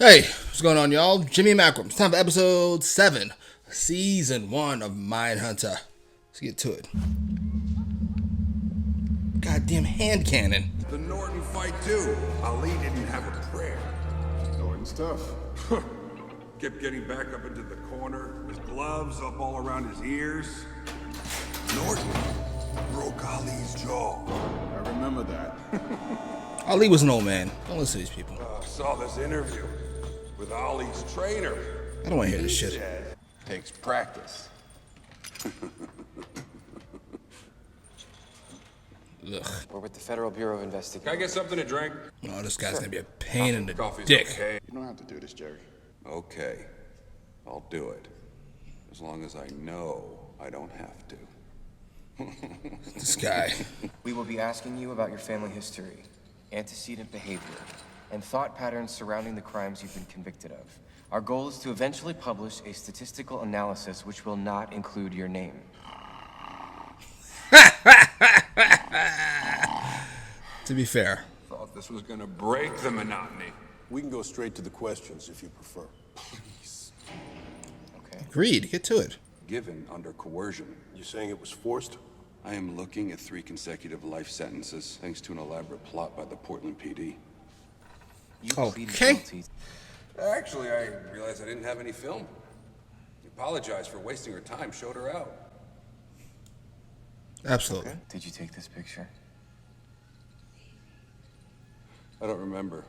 Hey, what's going on, y'all? Jimmy Macrum. It's time for episode 7, season 1 of Mindhunter. Let's get to it. Goddamn hand cannon. The Norton fight too. Ali didn't have a prayer. Norton's tough. Kept getting back up into the corner, his gloves up all around his ears. Norton broke Ali's jaw. I remember that. Ali was an old man. Don't listen to these people. Saw this interview with Ali's trainer. I don't want to hear this shit. Said, Takes practice. Ugh. We're with the Federal Bureau of Investigation. Can I get something to drink? Oh, this guy's gonna be a pain in the Coffee's dick. okay. You don't have to do this, Jerry. Okay, I'll do it. As long as I know I don't have to. This guy. We will be asking you about your family history, antecedent behavior, and thought patterns surrounding the crimes you've been convicted of. Our goal is to eventually publish a statistical analysis which will not include your name. To be fair. Thought this was gonna break the monotony. We can go straight to the questions if you prefer. Please. Okay. Agreed. Get to it. Given under coercion. You saying it was forced? I am looking at 3 consecutive life sentences thanks to an elaborate plot by the Portland PD. You pleaded Okay. guilty. Actually, I realized I didn't have any film. He apologized for wasting her time, showed her out. Absolutely. Did you take this picture? I don't remember.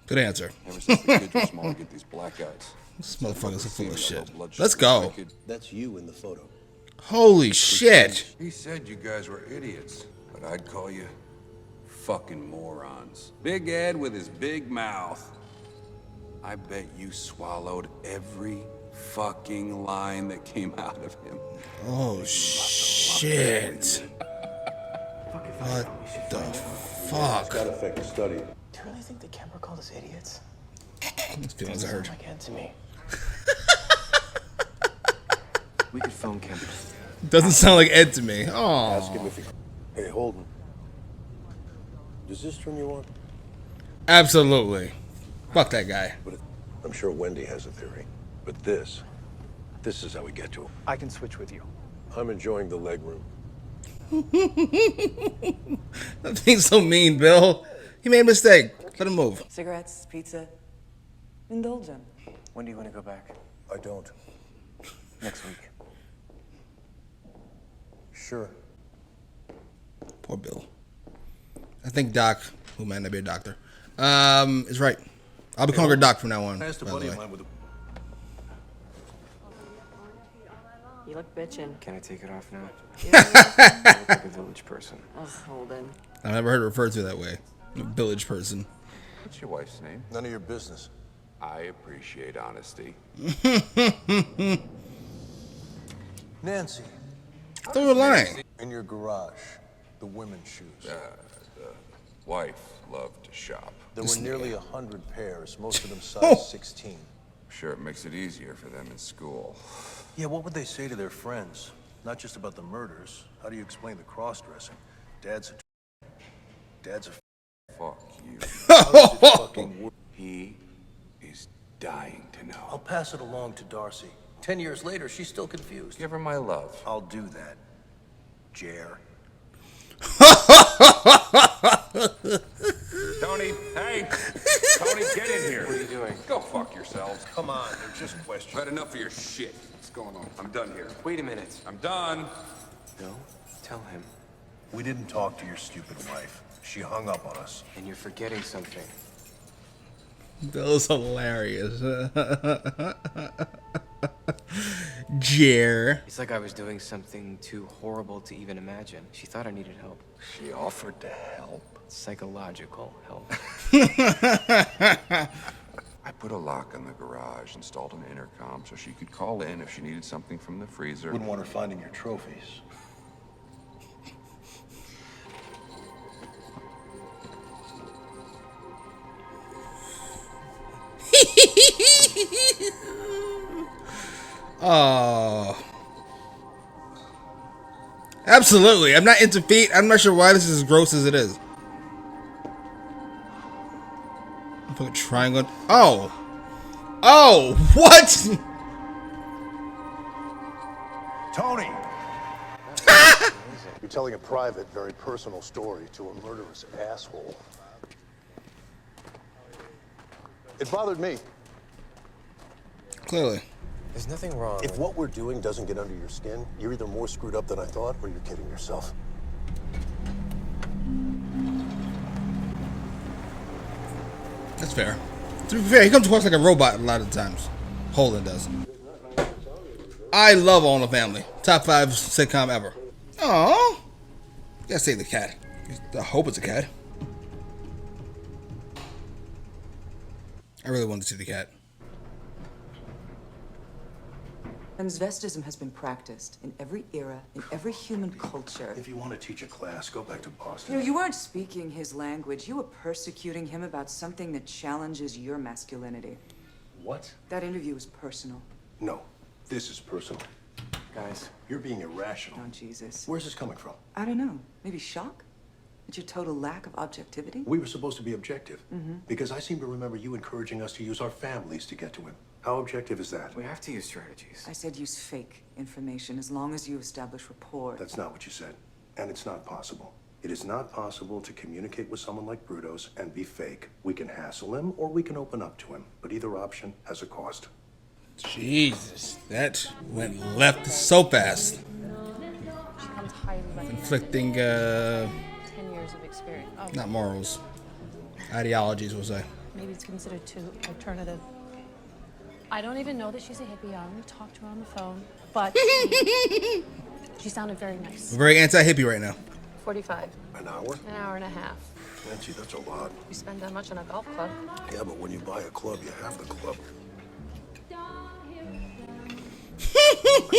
Good answer. Ever since the kids were small, I get these blackouts. This motherfucker's full of Seeing shit. a bloodshot Let's go. wicked- That's you in the photo. Holy shit. He said you guys were idiots, but I'd call you fucking morons. Big Ed with his big mouth. I bet you swallowed every fucking line that came out of him. Oh shit. What the fuck? Gotta affect the study. Do you really think the camera called us idiots? These feelings hurt. Like Ed to me. We could phone Kim. Doesn't sound like Ed to me. Ask Oh. him if he... Hey, Holden. Does this turn you on? Absolutely. Fuck that guy. But I'm sure Wendy has a theory. But this is how we get to him. I can switch with you. I'm enjoying the leg room. That thing's so mean, Bill. He made a mistake. Let him move. Cigarettes, pizza, indulge him. When do you want to go back? I don't. Next week. Sure. Poor Bill. I think Doc, who might not be a doctor, is right. I'll be calling her Doc from now on. I asked a by the buddy of way. mine with a... You look bitchin'. Can I take it off now? You look I look like a village person. Holden. I've never heard it referred to that way. A village person. What's your wife's name? None of your business. I appreciate honesty. Nancy, Throw a line. in your garage, the women's shoes. The wife loved to shop. There were nearly 100 pairs, most of them Oh. size 16. Sure, it makes it easier for them in school. Yeah, what would they say to their friends? Not just about the murders. How do you explain the cross-dressing? Dad's a Fuck you. fucking wor- He is dying to I'll know. pass it along to Darcy. 10 years later, she's still confused. Give her my love. I'll do that, Jer. Tony, hey! Tony, get in here. What are you doing? Go fuck yourselves. Come on, they're just questions. I've had enough of your shit. What's going on? I'm done here. Wait a minute. I'm done. No, tell him. We didn't talk to your stupid wife. She hung up on us. And you're forgetting something. Bill's hilarious. Jer. It's like I was doing something too horrible to even imagine. She thought I needed help. She offered to help. Psychological help. I put a lock on the garage, installed an intercom so she could call in if she needed something from the freezer. Wouldn't want her finding your trophies. Oh. Absolutely. I'm not into feet. I'm not sure why this is as gross as it is. Fucking triangle. Oh. Oh, what? Tony! You're telling a private, very personal story to a murderous asshole. It bothered me. Clearly. There's nothing wrong. If what we're doing doesn't get under your skin, you're either more screwed up than I thought, or you're kidding yourself. That's fair. To be fair, he comes across like a robot a lot of the times. Holden does. I love All in the Family. Top 5 sitcom ever. Aww. Gotta save the cat. I hope it's a cat. I really wanted to see the cat. Transvestism has been practiced in every era, in every human culture. If you want to teach a class, go back to Boston. You know, you weren't speaking his language. You were persecuting him about something that challenges your masculinity. What? That interview was personal. No, this is personal. Guys, You're being irrational. Oh, Jesus. Where's this coming from? I don't know. Maybe shock? At your total lack of objectivity? We were supposed to be objective. Because I seem to remember you encouraging us to use our families to get to him. How objective is that? we have to use strategies. I said use fake information as long as you establish rapport. That's not what you said. And it's not possible. It is not possible to communicate with someone like Brutos and be fake. We can hassle him or we can open up to him. But either option has a cost. Jesus. That went left so fast. She comes highly recommended. Inflicting, 10 years of experience. Oh, not morals. Ideologies, we'll say. maybe it's considered too alternative. I don't even know that she's a hippie. I only talked to her on the phone, but she sounded very nice. Very anti-hippie right now. 45, An hour? an hour and a half. Nancy, that's a lot. You spend that much on a golf club. Yeah, but when you buy a club, you have the club. I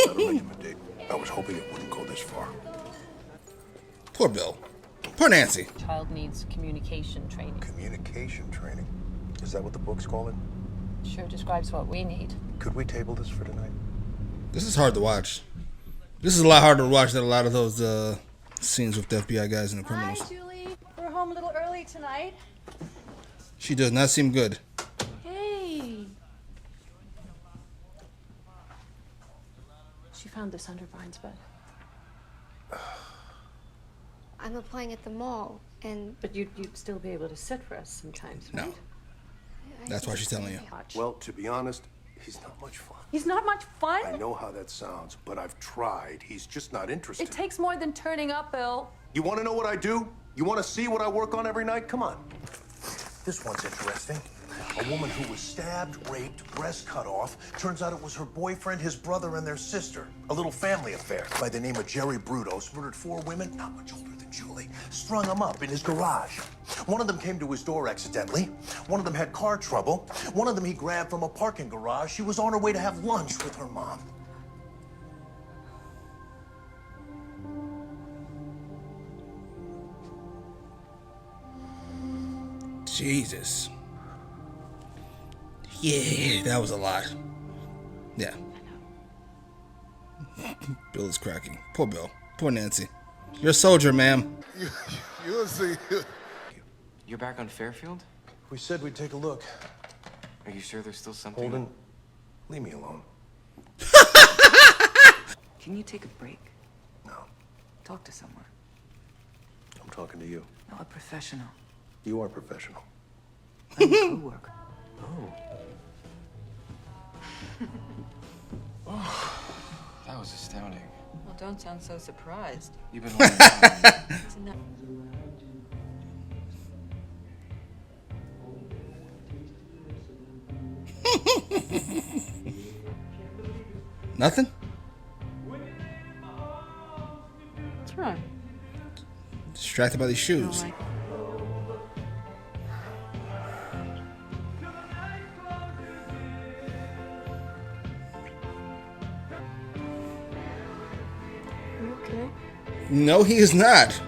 got a regiment date. I was hoping it wouldn't go this far. Poor Bill. Poor Nancy. Child needs communication training. Communication training. Is that what the books call it? Sure describes what we need. Could we table this for tonight? This is hard to watch. This is a lot harder to watch than a lot of those scenes with the FBI guys and the criminals. Hi, Julie. We're home a little early tonight. She does not seem good. Hey. She found this under Brian's bed. I'm applying at the mall, and But you'd still be able to sit for us sometimes, right? No. That's why she's telling you. Watch. Well, to be honest, he's not much fun. He's not much fun. I know how that sounds, but I've tried. He's just not interested. It takes more than turning up, Bill. You want to know what I do? You want to see what I work on every night? Come on. This one's interesting. A woman who was stabbed, raped, breast cut off. Turns out it was her boyfriend, his brother, and their sister. A little family affair by the name of Jerry Brutos. Murdered 4 women, not much older than Julie. Strung them up in his garage. One of them came to his door accidentally. One of them had car trouble. One of them he grabbed from a parking garage. She was on her way to have lunch with her mom. Jesus. Yeah, that was a lot. Yeah. Bill is cracking. Poor Bill. Poor Nancy. You're a soldier, ma'am. You'll see. You're back on Fairfield? We said we'd take a look. Are you sure there's still something? Holden, leave me alone. Can you take a break? No, Talk to someone. I'm talking to you. No, a professional. You are professional. I'm a co-worker. That was astounding. Well, don't sound so surprised. You've been wanting to It's enough. Nothing? What's wrong? Distracted by these shoes. Like, you okay? No, he is not.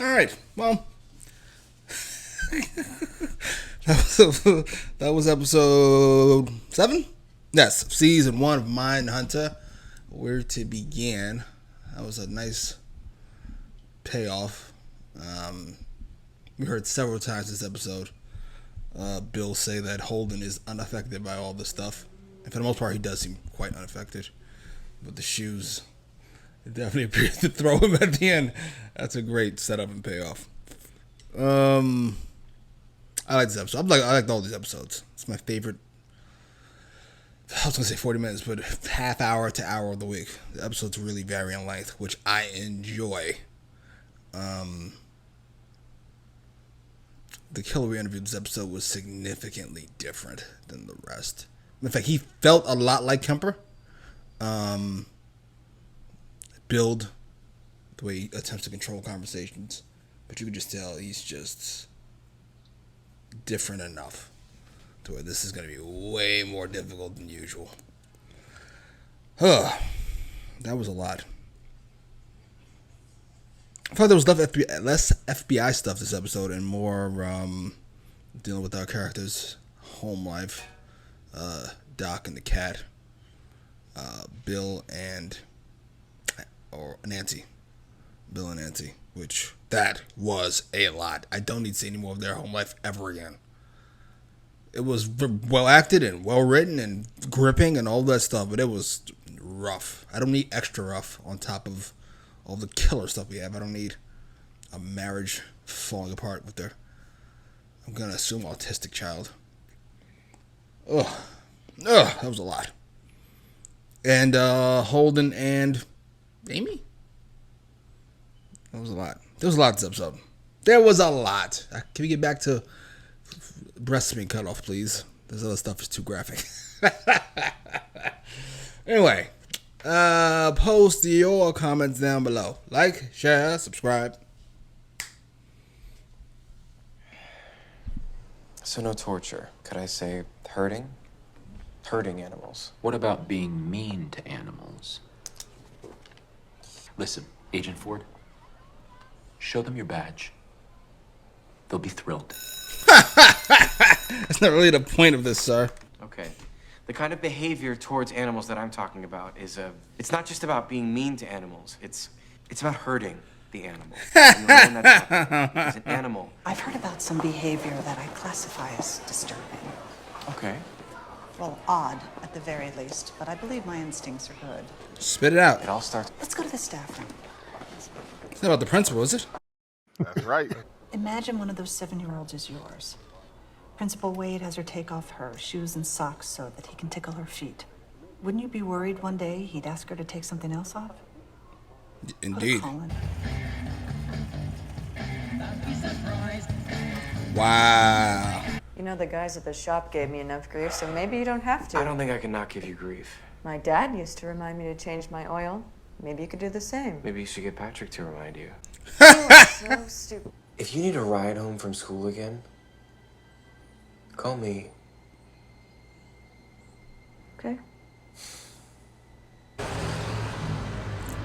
All right. Well, that was episode 7. Yes, season 1 of Mindhunter. Where to begin? That was a nice payoff. We heard several times this episode Bill say that Holden is unaffected by all this stuff. And for the most part, he does seem quite unaffected. But the shoes, it definitely appears to throw him at the end. That's a great setup and payoff. I like this episode. I liked all these episodes. It's my favorite. I was going to say 40 minutes, but half hour to hour of the week. The episodes really vary in length, which I enjoy. The killer we interviewed this episode was significantly different than the rest. In fact, he felt a lot like Kemper. Build, the way he attempts to control conversations. But you can just tell he's just different enough to where this is going to be way more difficult than usual. That was a lot. I thought there was less FBI stuff this episode and more dealing with our characters' home life. Doc and the cat. Bill and Nancy. Bill and Nancy. Which, that was a lot. I don't need to see any more of their home life ever again. It was well acted and well written and gripping and all that stuff, but it was rough. I don't need extra rough on top of all the killer stuff we have. I don't need a marriage falling apart with their, I'm going to assume, autistic child. Ugh, that was a lot. And Holden and Amy? That was a lot. There was a lot this episode. There was a lot. Can we get back to breasts being cut off, please? This other stuff is too graphic. Anyway, post your comments down below. Like, share, subscribe. So no torture. Could I say hurting? Hurting animals. What about being mean to animals? Listen, Agent Ford, show them your badge. They'll be thrilled. That's not really the point of this, sir. Okay. The kind of behavior towards animals that I'm talking about is it's not just about being mean to animals. It's about hurting the animal. And the one that's an animal. I've heard about some behavior that I classify as disturbing. Okay. Well, odd, at the very least, but I believe my instincts are good. Spit it out. It all starts. Let's go to the staff room. It's not about the principal, is it? That's right. Imagine one of those 7-year-olds is yours. Principal Wade has her take off her shoes and socks so that he can tickle her feet. Wouldn't you be worried one day he'd ask her to take something else off? Indeed. Colin. Wow. You know, the guys at the shop gave me enough grief, so maybe you don't have to. I don't think I can not give you grief. My dad used to remind me to change my oil. Maybe you could do the same. Maybe you should get Patrick to remind you. You are so stupid. If you need a ride home from school again, call me. Okay.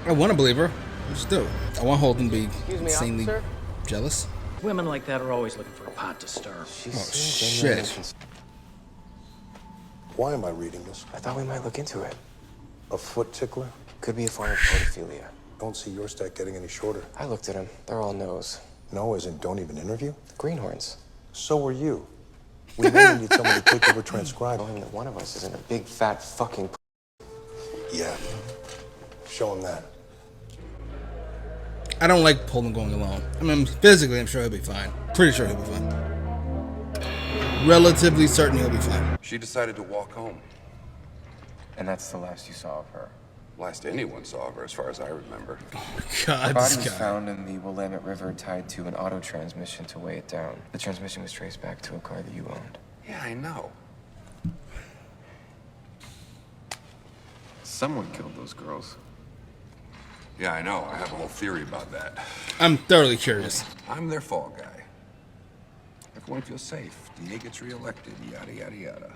I want to believe her. I just do. I want Holden to be insanely officer? jealous. Women like that are always looking for a pot to stir. Shit. Why am I reading this? I thought we might look into it. A foot tickler? Could be a form of pedophilia. Don't see your stack getting any shorter. I looked at them. They're all no's. No, as in don't even interview? Greenhorns. So are you. We may need someone to take over transcribing. Knowing that one of us isn't a big fat fucking. Yeah. Show him that. I don't like Holden going alone. I mean, physically, I'm sure he'll be fine. Pretty sure he'll be fine. Relatively certain he'll be fine. She decided to walk home. And that's the last you saw of her. Last anyone saw of her, as far as I remember. God, Her body this was guy. found in the Willamette River tied to an auto transmission to weigh it down. The transmission was traced back to a car that you owned. Yeah, I know. Someone killed those girls. Yeah, I know. I have a whole theory about that. I'm thoroughly curious. I'm their fall guy. Everyone feels safe. DA gets reelected, yada, yada, yada.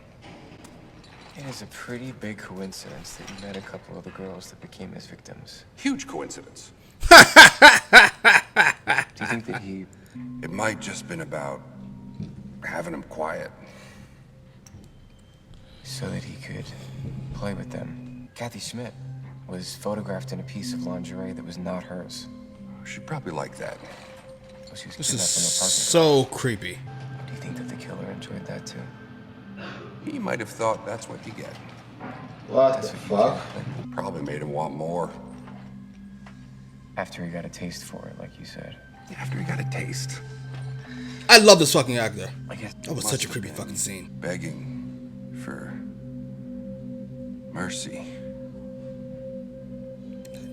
It is a pretty big coincidence that you met a couple of the girls that became his victims. Huge coincidence. Do you think that he... It might just been about having them quiet. So that he could play with them. Kathy Schmidt was photographed in a piece of lingerie that was not hers. She'd probably like that. She was This is kidnapped from the parking so creepy. lot. Do you think that the killer enjoyed that too? He might have thought that's what you get. What the fuck? Probably made him want more. After he got a taste for it, like you said. After he got a taste. I love this fucking actor. I guess That was such a creepy fucking scene. Begging for mercy.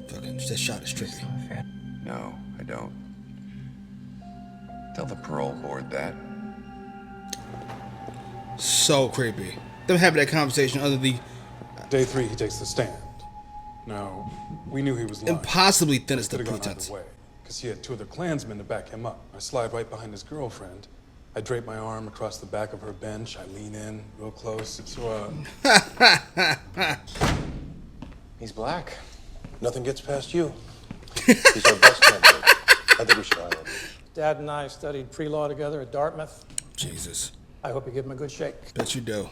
Fucking that shot is trippy. No, I don't. Tell the parole board that. So creepy. Them having that conversation under the Day 3, he takes the stand. Now, we knew he was lying. impossibly thinnest of Could've gone pretense. either way, because he had 2 other Klansmen to back him up. I slide right behind his girlfriend. I drape my arm across the back of her bench. I lean in real close. So, he's black. Nothing gets past you. He's our best candidate. I think we should hire him. Dad and I studied pre-law together at Dartmouth. Jesus. I hope you give him a good shake. Bet you do.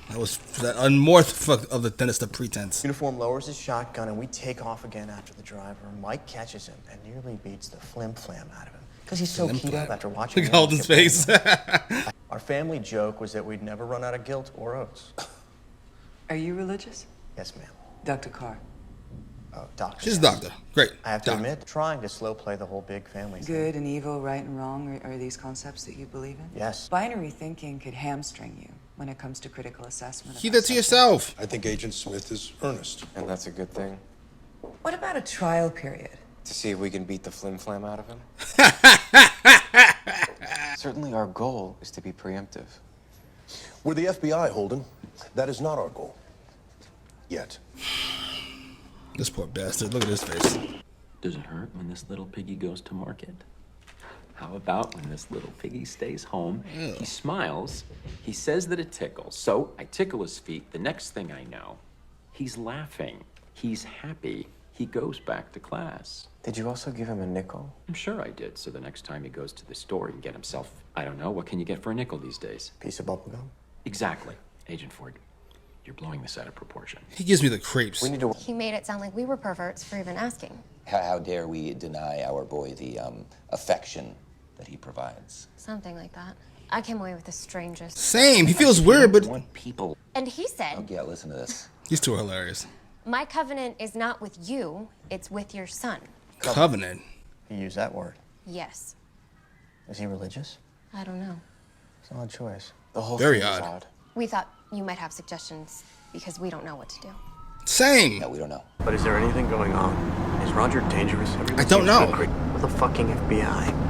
That was that more of the thinnest of pretense. Uniform lowers his shotgun and we take off again after the driver. Mike catches him and nearly beats the flim-flam out of him. Because he's so keyed up after watching Look at Holden's face. Our family joke was that we'd never run out of guilt or oats. Are you religious? Yes, ma'am. Dr. Carr. Oh, doctor. She's a doctor. Great. I have to admit, trying to slow play the whole big family thing. Good and evil, right and wrong, are these concepts that you believe in? Yes. Binary thinking could hamstring you when it comes to critical assessment. Keep that to yourself. I think Agent Smith is earnest. And that's a good thing. What about a trial period? To see if we can beat the flim-flam out of him? Certainly our goal is to be preemptive. We're the FBI, Holden. That is not our goal. Yet. This poor bastard. Look at his face. Does it hurt when this little piggy goes to market? How about when this little piggy stays home? Ew. He smiles. He says that it tickles. So I tickle his feet. The next thing I know, he's laughing. He's happy. He goes back to class. Did you also give him a nickel? I'm sure I did. So the next time he goes to the store, he can get himself, I don't know, what can you get for a nickel these days? Piece of bubble gum? Exactly. Agent Ford, you're blowing this out of proportion. He gives me the creeps. We need to... He made it sound like we were perverts for even asking. How dare we deny our boy the affection that he provides? Something like that. I came away with the strangest. Same. He feels weird, but People. And he said, Oh, yeah, listen to this. He's too hilarious. my covenant is not with you, it's with your son. Covenant. He used that word. Yes. Is he religious? I don't know. It's an odd choice. The whole Very thing is odd. We thought you might have suggestions because we don't know what to do. Same. No, we don't know. But is there anything going on? Is Roger dangerous? Everyone I don't seems know. to agree with the fucking FBI.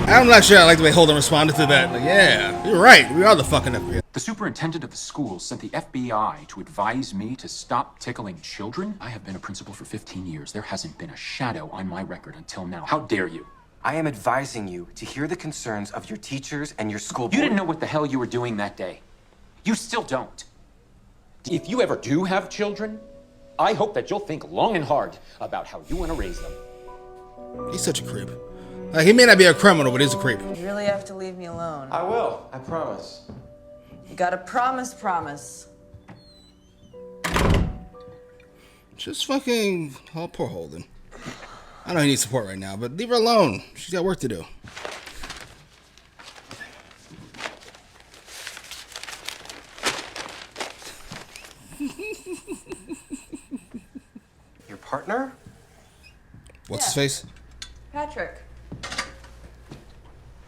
I'm not sure I like the way Holden responded to that. Like, yeah, you're right. We are the fucking FBI. The superintendent of the school sent the FBI to advise me to stop tickling children. I have been a principal for 15 years. There hasn't been a shadow on my record until now. How dare you? I am advising you to hear the concerns of your teachers and your school board. You didn't know what the hell you were doing that day. You still don't. If you ever do have children, I hope that you'll think long and hard about how you want to raise them. He's such a creep. He may not be a criminal, but he's a creep. You really have to leave me alone. I will. I promise. You gotta promise. Just fucking... Oh, poor Holden. I know he needs support right now, but leave her alone. She's got work to do. Your partner? What's his face? Patrick.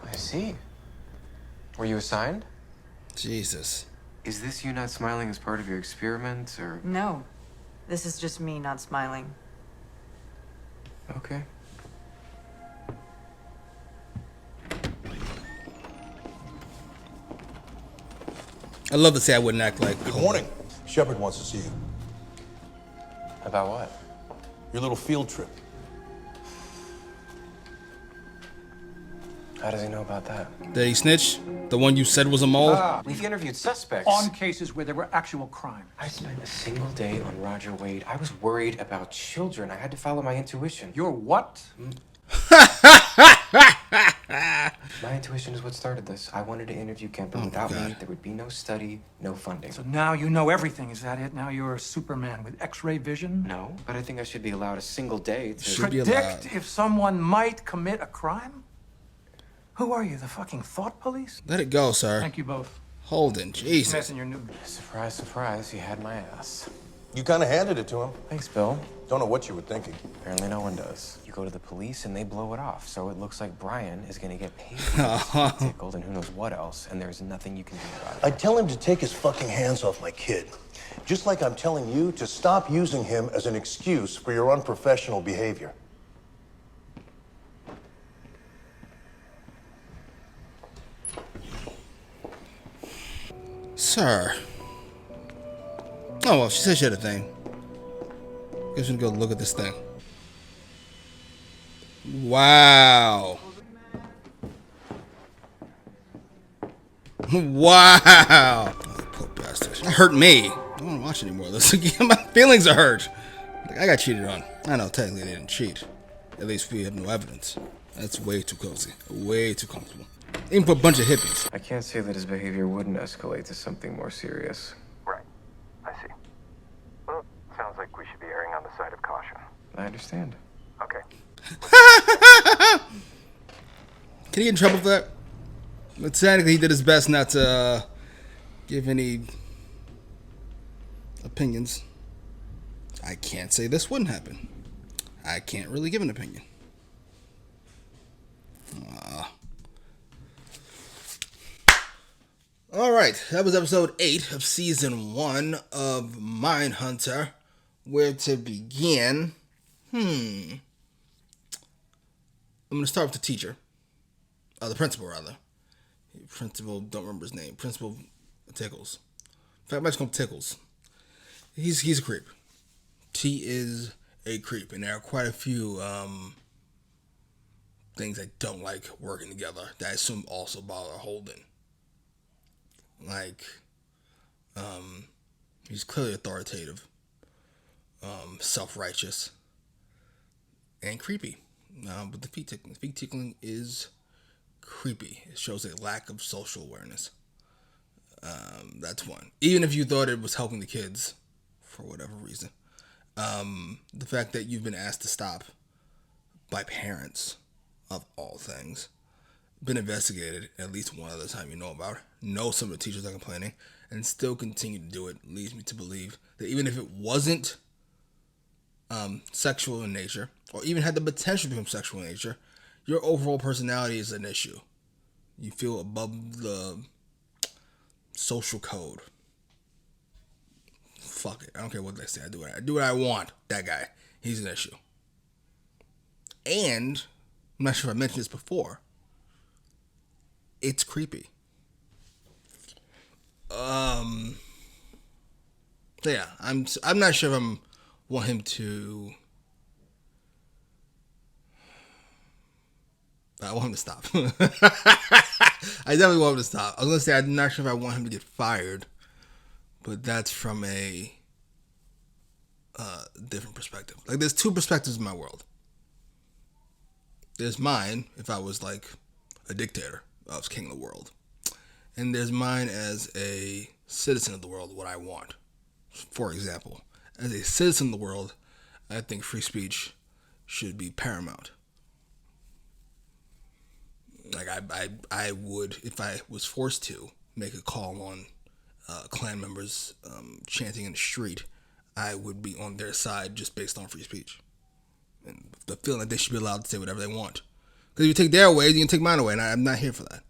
I see. Were you assigned? Jesus. Is this you not smiling as part of your experiment, or...? No. This is just me not smiling. Okay. I love to say I wouldn't act like... Good morning. Shepard wants to see you. About what? Your little field trip. How does he know about that? Did he snitch? The one you said was a mole? We've interviewed suspects. On cases where there were actual crimes. I spent a single day on Roger Wade. I was worried about children. I had to follow my intuition. You're what? My intuition is what started this. I wanted to interview Kemper. Without me, there would be no study, no funding. So now you know everything, is that it? Now you're a Superman with X-ray vision? No, but I think I should be allowed a single day to... Predict if someone might commit a crime? Who are you, the fucking thought police? Let it go, sir. Thank you both. Holden, Jesus. Messing your new... Surprise, surprise, you had my ass. You kind of handed it to him. Thanks, Bill. Don't know what you were thinking. Apparently no one does. You go to the police and they blow it off, so it looks like Brian is gonna get paid for this, tickled and who knows what else, and there's nothing you can do about it. I'd tell him to take his fucking hands off my kid. Just like I'm telling you to stop using him as an excuse for your unprofessional behavior. Sir. Oh, well, she said she had a thing. Guess we can go look at this thing. Wow. Wow. Oh, poor bastard. That hurt me. I don't want to watch anymore of this. My feelings are hurt. Like, I got cheated on. I know, technically they didn't cheat. At least we have no evidence. That's way too cozy. Way too comfortable. Even for a bunch of hippies. I can't say that his behavior wouldn't escalate to something more serious. Right. I see. Well, sounds like we should be erring on the side of caution. I understand. Okay. Can he get in trouble for that? But technically, he did his best not to give any opinions. I can't say this wouldn't happen. I can't really give an opinion. Alright, that was episode 8 of season 1 of Mindhunter. Where to begin? I'm going to start with the teacher. The principal, rather. Principal, don't remember his name. Principal Tickles. In fact, I'm just going to Tickles. He's a creep. He is a creep. And there are quite a few things I don't like working together that I assume also bother Holden. Like, he's clearly authoritative, self-righteous, and creepy. But the feet tickling is creepy. It shows a lack of social awareness. That's one. Even if you thought it was helping the kids, for whatever reason. The fact that you've been asked to stop by parents, of all things, been investigated at least one other time you know about, know some of the teachers are complaining, and still continue to do it, leads me to believe that even if it wasn't sexual in nature, or even had the potential to become sexual in nature, your overall personality is an issue. You feel above the social code. Fuck it. I don't care what they say. I do what I want. That guy. He's an issue. And, I'm not sure if I mentioned this before, it's creepy. So yeah, I'm not sure if want him to. I want him to stop. I definitely want him to stop. I was gonna say I'm not sure if I want him to get fired, but that's from a different perspective. Like, there's two perspectives in my world. There's mine if I was like a dictator. I was king of the world. And there's mine as a citizen of the world, what I want. For example, as a citizen of the world, I think free speech should be paramount. Like, I would, if I was forced to, make a call on Klan members chanting in the street, I would be on their side just based on free speech. And the feeling that they should be allowed to say whatever they want. Because if you take their away, you can take mine away, and I'm not here for that.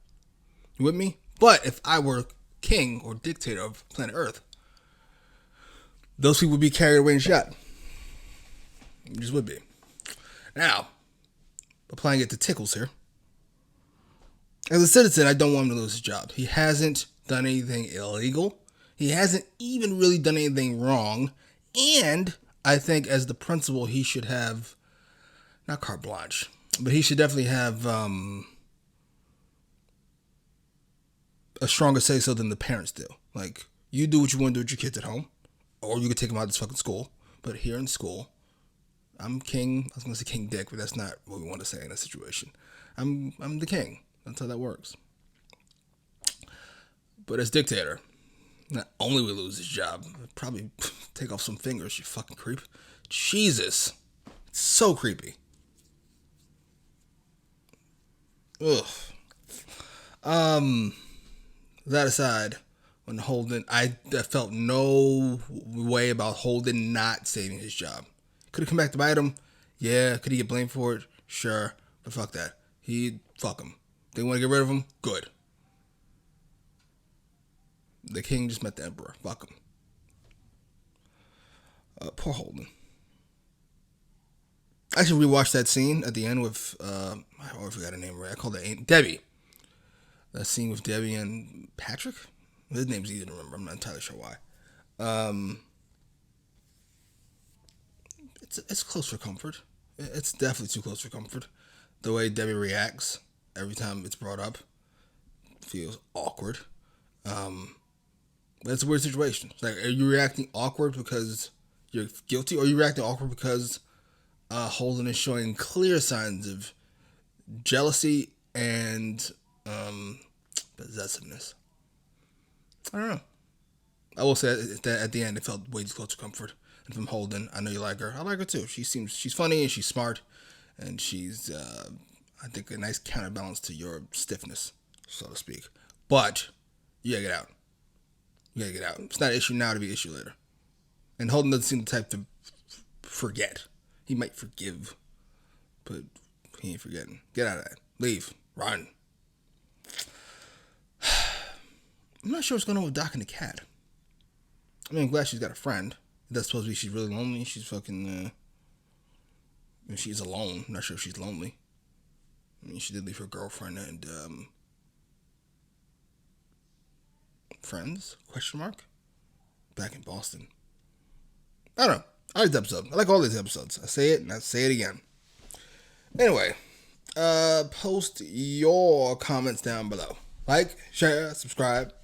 You with me? But if I were king or dictator of planet Earth, those people would be carried away and shot. It just would be. Now, applying it to Tickles here. As a citizen, I don't want him to lose his job. He hasn't done anything illegal. He hasn't even really done anything wrong. And I think as the principal, he should have, not carte blanche, but he should definitely have a stronger say-so than the parents do. Like, you do what you want to do with your kids at home, or you could take them out of this fucking school. But here in school, I'm king. I was going to say King Dick, but that's not what we want to say in this situation. I'm the king. That's how that works. But as dictator, not only will he lose his job, probably take off some fingers, you fucking creep. Jesus. It's so creepy. Ugh. That aside, when Holden, I felt no way about Holden not saving his job. Could have come back to bite him. Yeah. Could he get blamed for it? Sure. But fuck that. Fuck him. They want to get rid of him? Good. The king just met the emperor. Fuck him. Poor Holden. I actually rewatched that scene at the end with, I always forgot her name right. I called it Debbie. That scene with Debbie and Patrick? His name's easy to remember. I'm not entirely sure why. It's close for comfort. It's definitely too close for comfort. The way Debbie reacts every time it's brought up feels awkward. But it's a weird situation. It's like, are you reacting awkward because you're guilty, or are you reacting awkward because Holden is showing clear signs of jealousy and possessiveness? I don't know. I will say that at the end it felt way too close to comfort. And from Holden, I know you like her. I like her too. She's funny and she's smart, and she's I think a nice counterbalance to your stiffness, so to speak. But you gotta get out. You gotta get out. It's not an issue now to be an issue later. And Holden doesn't seem the type to forget. He might forgive, but he ain't forgetting. Get out of that. Leave. Run. I'm not sure what's going on with Doc and the cat. I mean, I'm glad she's got a friend. That's supposed to be she's really lonely. She's fucking, she's alone. I'm not sure if she's lonely. I mean, she did leave her girlfriend and, friends? Question mark? Back in Boston. I don't know. I like this episode. I like all these episodes. I say it and I say it again. Anyway, post your comments down below. Like, share, subscribe.